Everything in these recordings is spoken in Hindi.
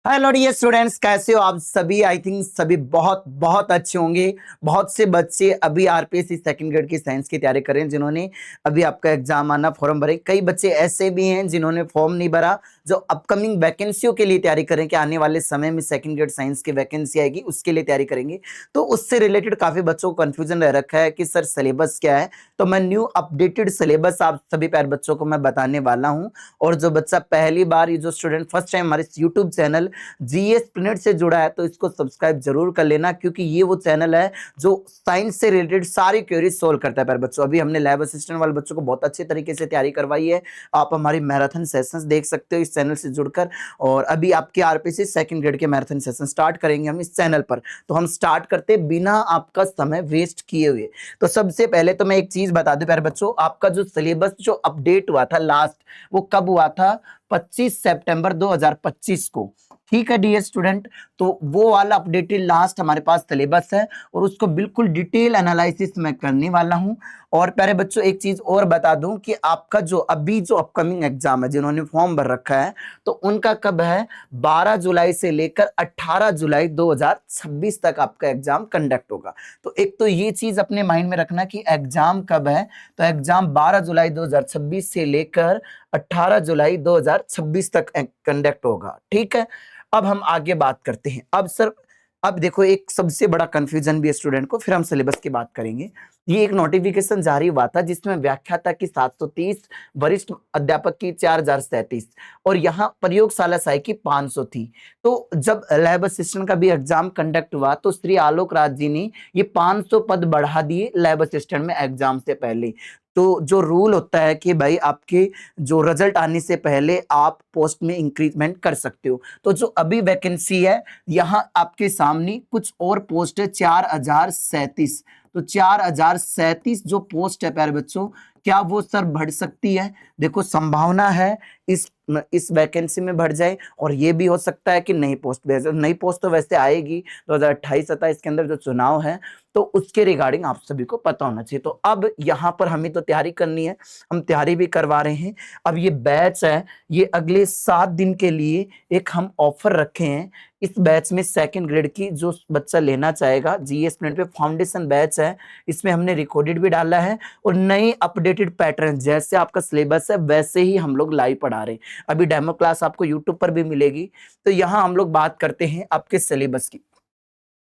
हेलो डियर स्टूडेंट्स, कैसे हो आप सभी। आई थिंक सभी बहुत बहुत अच्छे होंगे। बहुत से बच्चे अभी आरपीएससी सेकंड ग्रेड की साइंस की तैयारी कर रहे हैं, जिन्होंने अभी आपका एग्जाम आना फॉर्म भरे। कई बच्चे ऐसे भी हैं जिन्होंने फॉर्म नहीं भरा, जो अपकमिंग वैकेंसियों के लिए तैयारी करें कि आने वाले समय में सेकंड ग्रेड साइंस की वैकेंसी आएगी, उसके लिए तैयारी करेंगे। तो उससे रिलेटेड काफी बच्चों को कंफ्यूजन रह रखा है कि सर सिलेबस क्या है। तो मैं न्यू अपडेटेड सिलेबस आप सभी प्यारे बच्चों को मैं बताने वाला हूँ। और जो बच्चा पहली बार, ये जो स्टूडेंट फर्स्ट टाइम हमारे यूट्यूब चैनल जीएस प्लेनेट से जुड़ा है, तो इसको सब्सक्राइब जरूर कर लेना, क्योंकि ये वो चैनल है जो साइंस से रिलेटेड सारी क्वेरीज सोल्व करता है। पर बच्चों, अभी हमने लैब असिस्टेंट वाले बच्चों को बहुत अच्छे तरीके से तैयारी करवाई है। आप हमारी मैराथन सेशंस देख सकते हो इस चैनल से जुड़कर। और अभी आपके आरपीएससी सेकंड ग्रेड के मैराथन सेशन स्टार्ट करेंगे हम इस चैनल पर। तो हम स्टार्ट करते बिना आपका समय वेस्ट किए हुए। तो सबसे पहले तो मैं एक चीज बता दूं प्यारे बच्चों, आपका जो सिलेबस जो अपडेट हुआ था लास्ट, वो कब हुआ था? 25 सितंबर 2025 को। ठीक है डियर स्टूडेंट, तो वो वाला अपडेटेड लास्ट हमारे पास सिलेबस है, और उसको बिल्कुल डिटेल एनालिसिस मैं करने वाला हूं। और प्यारे बच्चों, एक चीज और बता दूं कि आपका जो अभी जो अपकमिंग एग्जाम है, जिन्होंने फॉर्म भर रखा है, तो उनका कब है? 12 जुलाई से लेकर 18 जुलाई 2026 तक आपका एग्जाम कंडक्ट होगा। तो एक तो ये चीज अपने माइंड में रखना कि एग्जाम कब है। तो एग्जाम 12 जुलाई 2026 से लेकर 18 जुलाई 2026 तक कंडक्ट होगा। ठीक है, अब हम आगे बात करते हैं। अब सर, अब देखो, एक सबसे बड़ा कंफ्यूजन भी है स्टूडेंट को, फिर हम सिलेबस की बात करेंगे। ये एक नोटिफिकेशन जारी हुआ था जिसमें व्याख्याता की 730, वरिष्ठ अध्यापक की 4037, और यहाँ प्रयोगशाला सहायक की 500 थी। तो जब लैब असिस्टेंट का भी एग्जाम कंडक्ट हुआ, तो श्री आलोक राज जी ने ये 500 पद बढ़ा दिए लैब असिस्टेंट में एग्जाम से पहले। तो जो रूल होता है कि भाई आपके जो रिजल्ट आने से पहले आप पोस्ट में इंक्रीजमेंट कर सकते हो। तो जो अभी वैकेंसी है, यहाँ आपके सामने कुछ और पोस्ट है, 4037। तो 4037 जो पोस्ट है प्यारे बच्चों, क्या वो सर बढ़ सकती है? देखो, संभावना है इस वैकेंसी में बढ़ जाए, और ये भी हो सकता है कि नई पोस्ट, नई पोस्ट तो वैसे आएगी 2028-27 के अंदर जो चुनाव है, तो उसके रिगार्डिंग आप सभी को पता होना चाहिए। तो अब यहाँ पर हमें तो तैयारी करनी है, हम तैयारी भी करवा रहे हैं। अब ये बैच है, ये अगले 7 दिन के लिए एक हम ऑफर रखे हैं। इस बैच में सेकंड ग्रेड की जो बच्चा लेना चाहेगा, जीएस प्लेनेट पे फाउंडेशन बैच है, इसमें हमने रिकॉर्डेड भी डाला है, और नए अपडेटेड पैटर्न, जैसे आपका सिलेबस है वैसे ही हम लोग लाइव पढ़ा रहे हैं। अभी डेमो क्लास आपको यूट्यूब पर भी मिलेगी। तो यहाँ हम लोग बात करते हैं आपके सिलेबस की।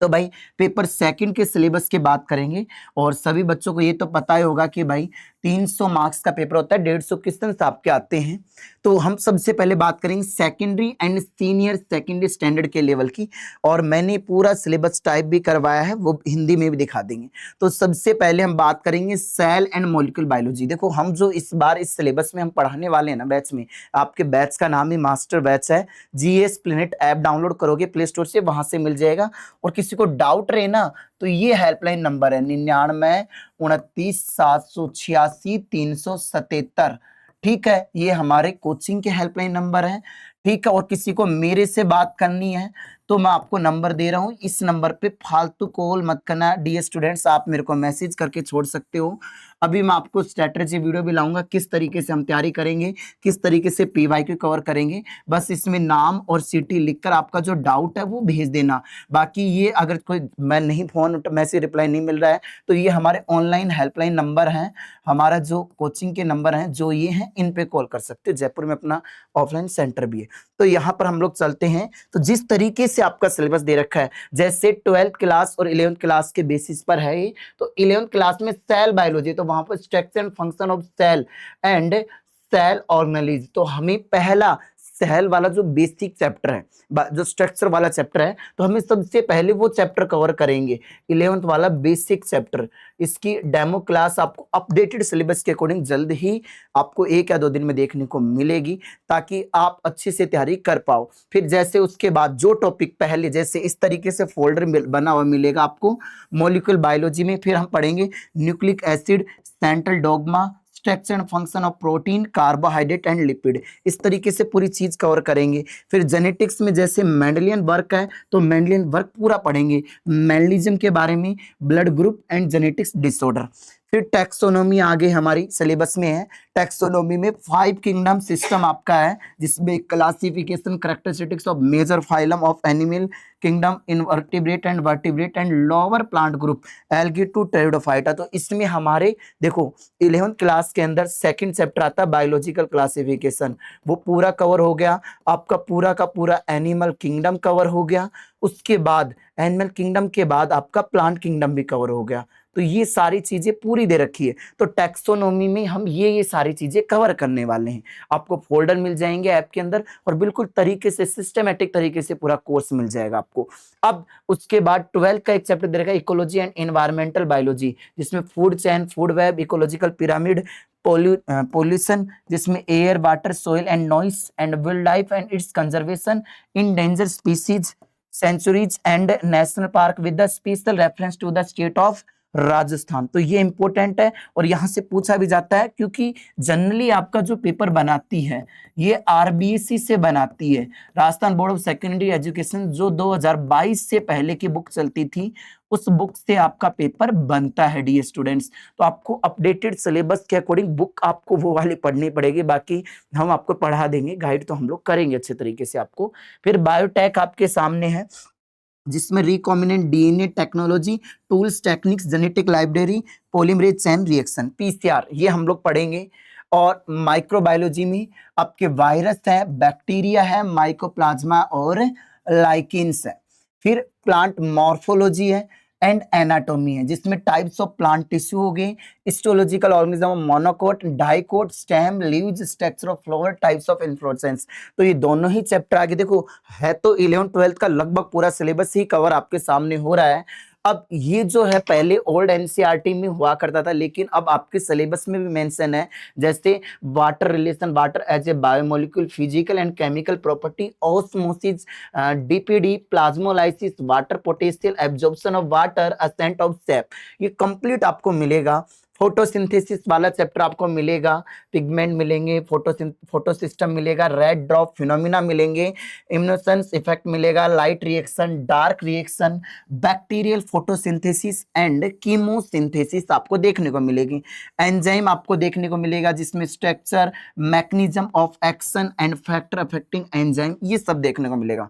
तो भाई, पेपर सेकंड के सिलेबस की बात करेंगे। और सभी बच्चों को ये तो पता ही होगा कि भाई 300 मार्क्स का पेपर होता है, 150 क्वेश्चन आपके आते हैं। तो हम सबसे पहले बात करेंगे secondary and senior secondary standard के लेवल की, और मैंने पूरा सिलेबस टाइप भी करवाया है, वो हिंदी में भी दिखा देंगे। तो सबसे पहले हम बात करेंगे सेल एंड मॉलिक्यूल बायोलॉजी। देखो, हम जो इस बार इस सिलेबस में हम पढ़ाने वाले हैं ना बैच में, आपके बैच का नाम ही मास्टर बैच है। जीएस प्लेनेट ऐप डाउनलोड करोगे प्ले स्टोर से, वहां से मिल जाएगा। और किसी को डाउट रहे ना, तो ये हेल्पलाइन नंबर है 99 29 786 377। ठीक है, ये हमारे कोचिंग के हेल्पलाइन नंबर है। ठीक है, और किसी को मेरे से बात करनी है तो मैं आपको नंबर दे रहा हूं, इस नंबर पे फालतू कॉल मत करना डियर स्टूडेंट्स, आप मेरे को मैसेज करके छोड़ सकते हो। अभी मैं आपको स्ट्रेटजी वीडियो भी लाऊंगा, किस तरीके से हम तैयारी करेंगे, किस तरीके से पीवाईक्यू कवर करेंगे। बस इसमें नाम और सिटी लिखकर आपका जो डाउट है वो भेज देना। बाकी ये अगर कोई मैं नहीं फोन मैसेज रिप्लाई नहीं मिल रहा है, तो ये हमारे ऑनलाइन हेल्पलाइन नंबर हैं, हमारा जो कोचिंग के नंबर हैं जो ये हैं, इन पे कॉल कर सकते हो। जयपुर में अपना ऑफलाइन सेंटर भी है। तो यहाँ पर हम लोग चलते हैं। तो जिस तरीके से आपका सिलेबस दे रखा है, जैसे 12th क्लास और 11th क्लास के बेसिस पर है ये। तो 11th क्लास में सेल बायोलॉजी, तो वहां पर structure and function of cell and cell organelles. तो हमें पहला सेल वाला जो बेसिक चैप्टर है, जो स्ट्रक्चर वाला चैप्टर है, तो हमें सबसे पहले वो चैप्टर कवर करेंगे, 11th वाला बेसिक चैप्टर। इसकी डेमो क्लास आपको अपडेटेड सिलेबस के अकॉर्डिंग जल्द ही आपको 1 या 2 दिन में देखने को मिलेगी, ताकि आप अच्छे से तैयारी कर पाओ। फिर जैसे उसके बाद जो टॉपिक पहले, जैसे इस तरीके से फोल्डर बना हुआ मिलेगा आपको मॉलिक्यूलर बायोलॉजी में, फिर हम पढ़ेंगे nucleic acid, central dogma, structure and function of protein, carbohydrate and lipid, इस तरीके से पूरी चीज कवर करेंगे। फिर जेनेटिक्स में जैसे मेंडेलियन वर्क है, तो मेंडेलियन वर्क पूरा पढ़ेंगे, मेंडलिज्म के बारे में, blood group and genetics disorder. फिर टैक्सोनॉमी आगे हमारी सिलेबस में है। टैक्सोनॉमी में 5 किंगडम सिस्टम आपका है, जिसमें classification characteristics of major phylum of animal kingdom, invertebrate and vertebrate and lower plant group, algae to pteridophyta. तो इसमें हमारे देखो 11th क्लास के अंदर सेकंड चैप्टर आता है बायोलॉजिकल क्लासिफिकेशन, वो पूरा कवर हो गया। आपका पूरा का पूरा एनिमल किंगडम कवर हो गया। उसके बाद एनिमल किंगडम के बाद आपका प्लांट किंगडम भी कवर हो गया। तो ये सारी चीजें पूरी दे रखी है। तो टैक्सोनॉमी में हम ये सारी चीजें कवर करने वाले हैं। आपको फोल्डर मिल जाएंगे ऐप के अंदर और बिल्कुल तरीके से सिस्टमेटिक तरीके से पूरा कोर्स मिल जाएगा आपको। अब उसके बाद 12th का एक चैप्टर दे रखा है इकोलॉजी एंड एनवायरमेंटल बायोलॉजी, जिसमें food chain, food web, ecological pyramid, pollution, जिसमें air, water, soil and noise and wildlife and its conservation, endangered species, sanctuaries and national park with the special reference to the state of Rajasthan. तो ये इंपॉर्टेंट है और यहां से पूछा भी जाता है, क्योंकि जनरली आपका जो पेपर बनाती है ये आरबीएससी से बनाती है, Rajasthan board of secondary education, जो 2022 से पहले की बुक चलती थी उस बुक से आपका पेपर बनता है डियर स्टूडेंट्स। तो आपको अपडेटेड सिलेबस के अकॉर्डिंग बुक आपको वो वाली पढ़नी पड़ेगी, बाकी हम आपको पढ़ा देंगे, गाइड तो हम लोग करेंगे अच्छे तरीके से आपको। फिर बायोटेक आपके सामने है, जिसमें recombinant DNA technology, tools, techniques, genetic library, polymerase chain reaction, PCR, ये हम लोग पढ़ेंगे। और माइक्रोबायोलॉजी में आपके वायरस है, बैक्टीरिया है, माइकोप्लाज्मा और लाइकिन्स है। फिर प्लांट मॉर्फोलॉजी है एंड एनाटॉमी है, जिसमें टाइप्स ऑफ प्लांट टिश्यू हो गए, histological organism, monocot, dicot, stem, leaves, structure of flower, types of inflorescence. तो ये दोनों ही चैप्टर आगे देखो है, तो 11th 12th का लगभग पूरा सिलेबस ही कवर आपके सामने हो रहा है। अब ये जो है पहले ओल्ड एनसीईआरटी में हुआ करता था, लेकिन अब आपके सिलेबस में भी मेंशन है, जैसे water relation, water as a biomolecule, physical and chemical property, osmosis, DPD, plasmolysis, water potential, absorption of water, ascent of sap, ये कंप्लीट आपको मिलेगा। फोटोसिंथेसिस वाला चैप्टर आपको मिलेगा, पिगमेंट मिलेंगे, फोटो सिस्टम मिलेगा, रेड ड्रॉप फिनोमिना मिलेंगे, इम्यूनेसेंस इफेक्ट मिलेगा, light reaction, dark reaction, bacterial photosynthesis and chemosynthesis आपको देखने को मिलेगी। एंजाइम आपको देखने को मिलेगा, जिसमें structure, mechanism of action and factor affecting enzyme, ये सब देखने को मिलेगा।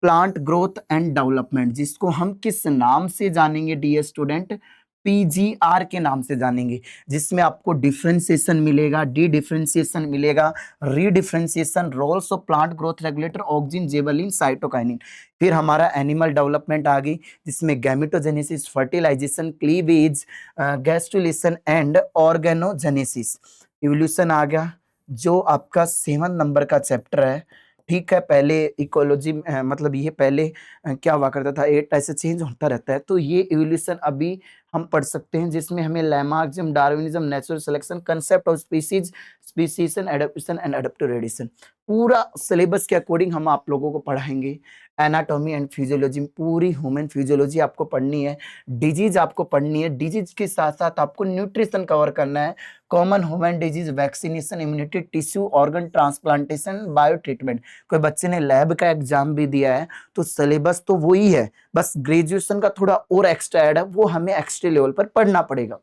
प्लांट ग्रोथ एंड डेवलपमेंट, जिसको हम किस नाम से जानेंगे डियर स्टूडेंट, पीजीआर के नाम से जानेंगे, जिसमें आपको डिफरेंशिएशन मिलेगा, डी डिफरेंशिएशन मिलेगा, redifferentiation, roles of plant growth regulator, auxin, gibberellin, cytokinin. फिर हमारा एनिमल डेवलपमेंट आ गई, जिसमें gametogenesis, fertilisation, cleavage, gastrulation and organogenesis. Evolution आ गया, जो आपका 7 नंबर का चैप्टर है। ठीक है, पहले इकोलॉजी मतलब ये पहले क्या हुआ करता था, 8 ऐसे चेंज होता रहता है, तो ये इवोल्यूशन अभी हम पढ़ सकते हैं, जिसमें हमें Lamarckism, Darwinism, natural selection, concept of species, speciation, adaptation and adaptive radiation, पूरा सिलेबस के अकॉर्डिंग हम आप लोगों को पढ़ाएंगे। एनाटॉमी एंड फिजियोलॉजी, पूरी ह्यूमन फिजियोलॉजी आपको पढ़नी है। डिजीज आपको पढ़नी है, डिजीज के साथ साथ आपको न्यूट्रिशन कवर करना है, common human disease, vaccination, immunity, tissue, organ transplantation, bio treatment. कोई बच्चे ने लैब का एग्जाम भी दिया है, तो सिलेबस तो वही है, बस ग्रेजुएशन का थोड़ा और एक्स्ट्रा ऐड है, वो हमें एक्स्ट्रा लेवल पर पढ़ना पड़ेगा।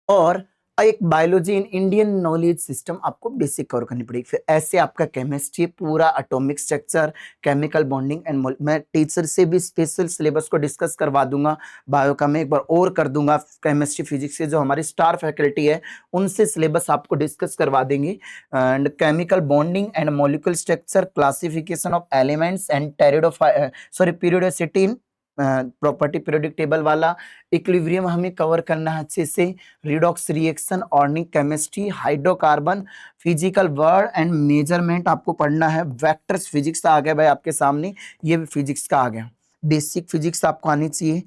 और एक biology in Indian knowledge system आपको बेसिक कवर करनी पड़ेगी। फिर ऐसे आपका केमिस्ट्री, पूरा atomic structure, chemical bonding and मैं टीचर से भी स्पेशल सिलेबस को डिस्कस करवा दूंगा। बायो का मैं एक बार और कर दूंगा, केमिस्ट्री फिजिक्स के जो हमारी स्टार फैकल्टी है उनसे सिलेबस आपको डिस्कस करवा देंगे। And chemical bonding and molecule structure, classification of elements and periodicity in property, periodic table वाला। इक्विलिब्रियम हमें कवर करना है अच्छे से, redox reaction, organic chemistry, hydrocarbon, physical world and measurement आपको पढ़ना है। वेक्टर्स फिजिक्स आ गया भाई आपके सामने, ये भी फिजिक्स का आ गया। बेसिक फिजिक्स आपको आनी चाहिए।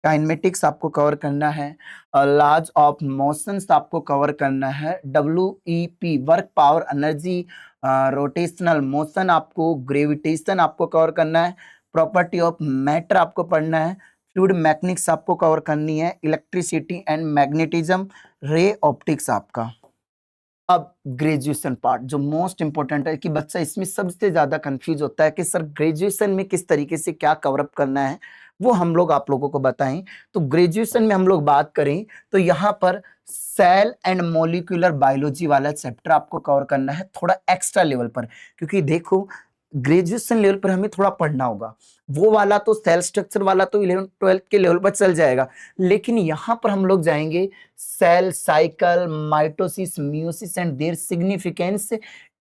काइनेमेटिक्स आपको कवर करना है, लॉज ऑफ मोशंस आपको कवर करना है, WEP work, power, energy, rotational motion आपको, ग्रेविटेशन आपको कवर करना है, प्रॉपर्टी ऑफ मैटर आपको पढ़ना है, फ्लूइड मैकेनिक्स आपको कवर करनी है, electricity and magnetism, ray optics आपका। अब ग्रेजुएशन पार्ट जो मोस्ट इंपॉर्टेंट है, कि बच्चा इसमें सबसे ज्यादा कंफ्यूज होता है कि सर ग्रेजुएशन में किस तरीके से क्या कवर अप करना है, वो हम लोग आप लोगों को बताएं। तो ग्रेजुएशन में हम लोग बात करें तो यहाँ पर सेल एंड मॉलिक्यूलर बायोलॉजी वाला चैप्टर आपको कवर करना है थोड़ा एक्स्ट्रा लेवल पर, क्योंकि देखो ग्रेजुएशन लेवल पर हमें थोड़ा पढ़ना होगा। वो वाला तो सेल स्ट्रक्चर वाला तो 11th 12th के लेवल पर चल जाएगा, लेकिन यहाँ पर हम लोग जाएंगे cell cycle, mitosis, meiosis and their significance.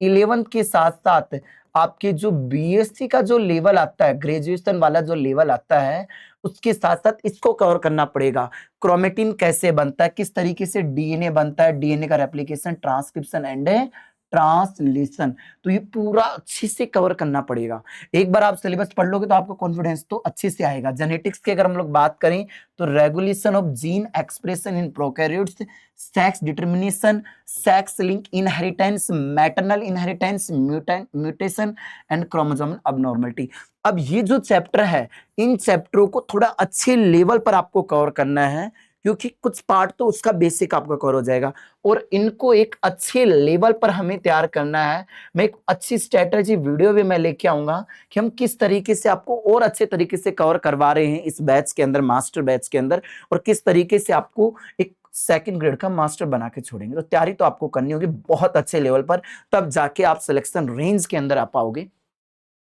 11th के साथ साथ आपके जो बीएससी का जो लेवल आता है, ग्रेजुएशन वाला जो लेवल आता है, उसके साथ साथ इसको कवर करना पड़ेगा। क्रोमेटिन कैसे बनता है, किस तरीके से डीएनए बनता है, डीएनए का रेप्लिकेशन, ट्रांसक्रिप्शन एंड ट्रांसलेशन, तो ये पूरा अच्छे से कवर करना पड़ेगा। एक बार आप सिलेबस पढ़ लोगे तो आपको कॉन्फिडेंस तो अच्छे से आएगा। जेनेटिक्स की अगर हम लोग बात करें तो regulation of gene expression in prokaryotes, sex determination, sex link inheritance, maternal inheritance, mutation and chromosomal abnormality. अब ये जो चैप्टर है, इन चैप्टरों को थोड़ा अच्छे लेवल पर आपको कवर करना है, क्योंकि कुछ पार्ट तो उसका बेसिक आपका कवर हो जाएगा और इनको एक अच्छे लेवल पर हमें तैयार करना है। मैं एक अच्छी स्ट्रेटजी वीडियो भी मैं लेके आऊंगा कि हम किस तरीके से आपको और अच्छे तरीके से कवर करवा रहे हैं इस बैच के अंदर, मास्टर बैच के अंदर, और किस तरीके से आपको एक सेकंड ग्रेड का मास्टर बना के छोड़ेंगे। तो तैयारी तो आपको करनी होगी बहुत अच्छे लेवल पर, तब जाके आप सिलेक्शन रेंज के अंदर आ पाओगे।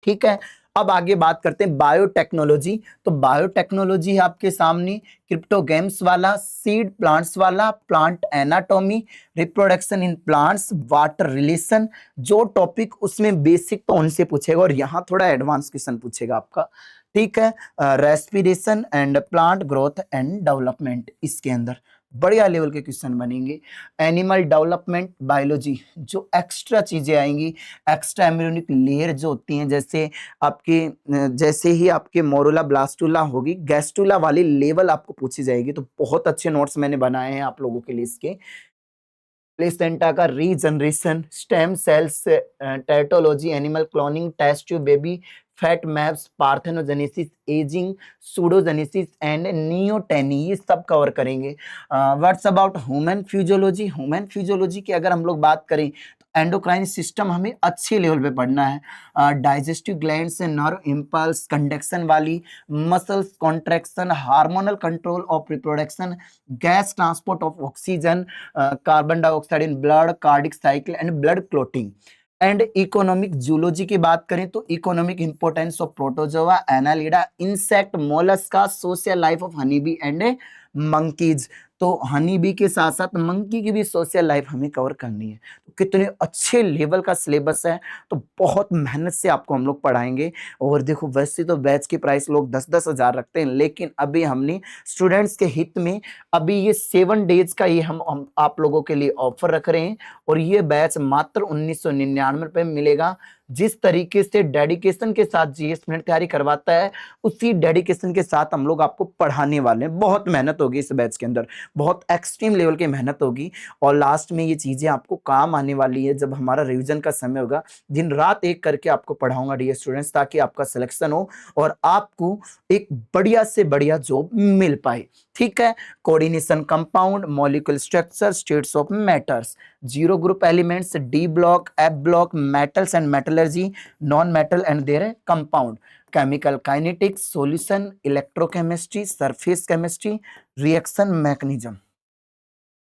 ठीक है, अब आगे बात करते हैं बायोटेक्नोलॉजी। तो बायोटेक्नोलॉजी है आपके सामने क्रिप्टोगेम्स वाला, सीड प्लांट्स वाला, plant anatomy, reproduction in plants, water relation. जो टॉपिक उसमें बेसिक तो उनसे पूछेगा और यहाँ थोड़ा एडवांस क्वेश्चन पूछेगा आपका। ठीक है, respiration and plant growth and development, इसके अंदर बढ़िया लेवल के क्वेश्चन बनेंगे। एनिमल डेवलपमेंट बायोलॉजी, जो एक्स्ट्रा चीजें आएंगी, एक्स्ट्रा एम्ब्रियोनिक लेयर जो होती हैं, जैसे आपके जैसे ही आपके मोरुला ब्लास्टुला होगी, गैस्टुला वाली लेवल आपको पूछी जाएगी। तो बहुत अच्छे नोट्स मैंने बनाए हैं आप लोगों के लिए इसके। प्लेसेंटा का regeneration, stem cells, teratology, animal cloning, test tube baby, fate maps, parthenogenesis, ageing, pseudogenesis and neoteny, ये सब कवर करेंगे। What's about human physiology. Human physiology की अगर हम लोग बात करें तो एंडोक्राइन सिस्टम हमें अच्छे लेवल पे पढ़ना है। डाइजेस्टिव ग्लैंड्स से नर्व इम्पल्स, कंडक्शन वाली, muscles contraction, hormonal control of reproduction, gas transport of oxygen, carbon dioxide in blood, cardiac cycle and blood clotting. And economic zoology की बात करें तो economic importance of protozoa, Annelida, insect, Mollusca, social life of honey bee and monkeys. तो हनी बी के साथ साथ मंकी की भी सोशल लाइफ हमें कवर करनी है। तो कितने अच्छे लेवल का सिलेबस है, तो बहुत मेहनत से आपको हम लोग पढ़ाएंगे। और देखो वैसे तो बैच की प्राइस लोग 10-10 हजार रखते हैं, लेकिन अभी हमने स्टूडेंट्स के हित में अभी ये 7 डेज का ये हम आप लोगों के लिए ऑफर रख रहे हैं, और ये बैच मात्र 1999 रुपए में मिलेगा। जिस तरीके से डेडिकेशन के साथ जीएस मिनट तैयारी करवाता है, उसी डेडिकेशन के साथ हम लोग आपको पढ़ाने वाले हैं। बहुत मेहनत होगी इस बैच के अंदर, बहुत एक्सट्रीम लेवल की मेहनत होगी, और लास्ट में ये चीजें आपको काम आने वाली है जब हमारा रिवीजन का समय होगा। दिन रात एक करके आपको पढ़ाऊंगा डियर स्टूडेंट्स, ताकि आपका सिलेक्शन हो और आपको एक बढ़िया से बढ़िया जॉब मिल पाए। ठीक है, coordination, compound, molecular structure, states of matters, zero group elements, D block, F block, metals and metallurgy, non metal and there compound, chemical kinetics, solution, electrochemistry, surface chemistry, reaction mechanism.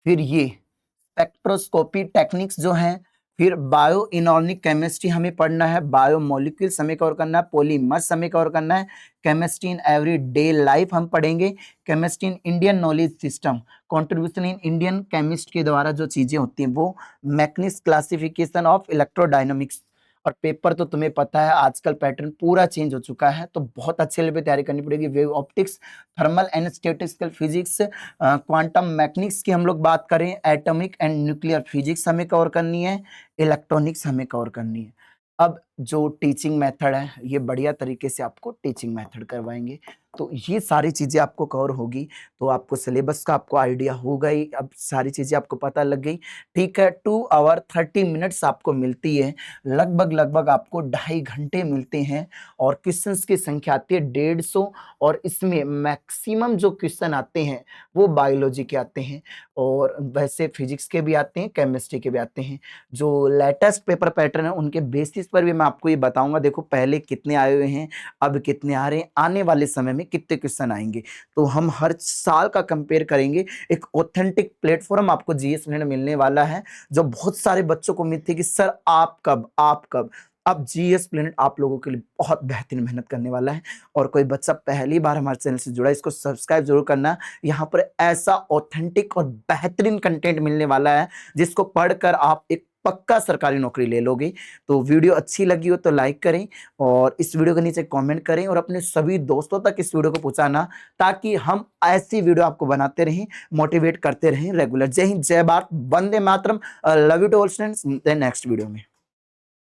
फिर ये स्पेक्ट्रोस्कोपी टेक्निक्स जो हैं, फिर बायो इनऑर्गेनिक केमिस्ट्री हमें पढ़ना है, बायो मॉलिक्यूल्स हमें कवर करना है, पॉलीमर्स हमें कवर करना है, chemistry in every day life हम पढ़ेंगे, chemistry in Indian knowledge system, contribution in Indian chemist के द्वारा जो चीजें होती हैं वो, मैग्नीस क्लासिफिकेशन ऑफ इलेक्ट्रोडायनामिक्स। और पेपर तो तुम्हें पता है आजकल पैटर्न पूरा चेंज हो चुका है, तो बहुत अच्छे लेवल पे तैयारी करनी पड़ेगी। Wave optics, thermal and statistical physics, quantum mechanics की हम लोग बात करें, एटॉमिक एंड न्यूक्लियर फिजिक्स हमें कवर करनी है, इलेक्ट्रॉनिक्स हमें कवर करनी है। अब जो टीचिंग मेथड है, ये बढ़िया तरीके से आपको टीचिंग मेथड करवाएंगे। तो ये सारी चीजें आपको कवर होगी, तो आपको सिलेबस का आपको आइडिया हो गई, अब सारी चीजें आपको पता लग गई। ठीक है, 2 आवर 30 मिनट्स आपको मिलती है, लगभग आपको 2.5 घंटे मिलते हैं, और क्वेश्चंस की संख्या आती है 150, और इसमें मैक्सिमम जो क्वेश्चन आते हैं वो बायोलॉजी के आते हैं, और वैसे फिजिक्स के भी आते हैं, केमिस्ट्री के भी आते हैं। जो लेटेस्ट पेपर पैटर्न है उनके बेसिस पर भी मैं आपको ये बताऊंगा, देखो पहले कितने आए हुए हैं, अब कितने आ रहे हैं, आने वाले समय में कितने क्वेश्चन आएंगे। तो हम हर साल का कंपेयर करेंगे। एक ऑथेंटिक प्लेटफॉर्म आपको जीएस में मिलने वाला है, जो बहुत सारे बच्चों को उम्मीद थी कि सर आप कब। अब जीएस प्लेनेट आप लोगों के लिए बहुत बेहतरीन मेहनत करने वाला है। और कोई बच्चा पहली बार हमारे चैनल से जुड़ा है, इसको सब्सक्राइब जरूर करना। यहाँ पर ऐसा ऑथेंटिक और बेहतरीन कंटेंट मिलने वाला है जिसको पढ़कर आप एक पक्का सरकारी नौकरी ले लोगे। तो वीडियो अच्छी लगी हो तो लाइक करें, और इस वीडियो के नीचे कमेंट करें, और अपने सभी दोस्तों तक इस वीडियो को पहुंचाना, ताकि हम ऐसी वीडियो आपको बनाते रहें, मोटिवेट करते रहें रेगुलर। जय हिंद, जय भारत, वंदे मातरम, love you to all students. Next video में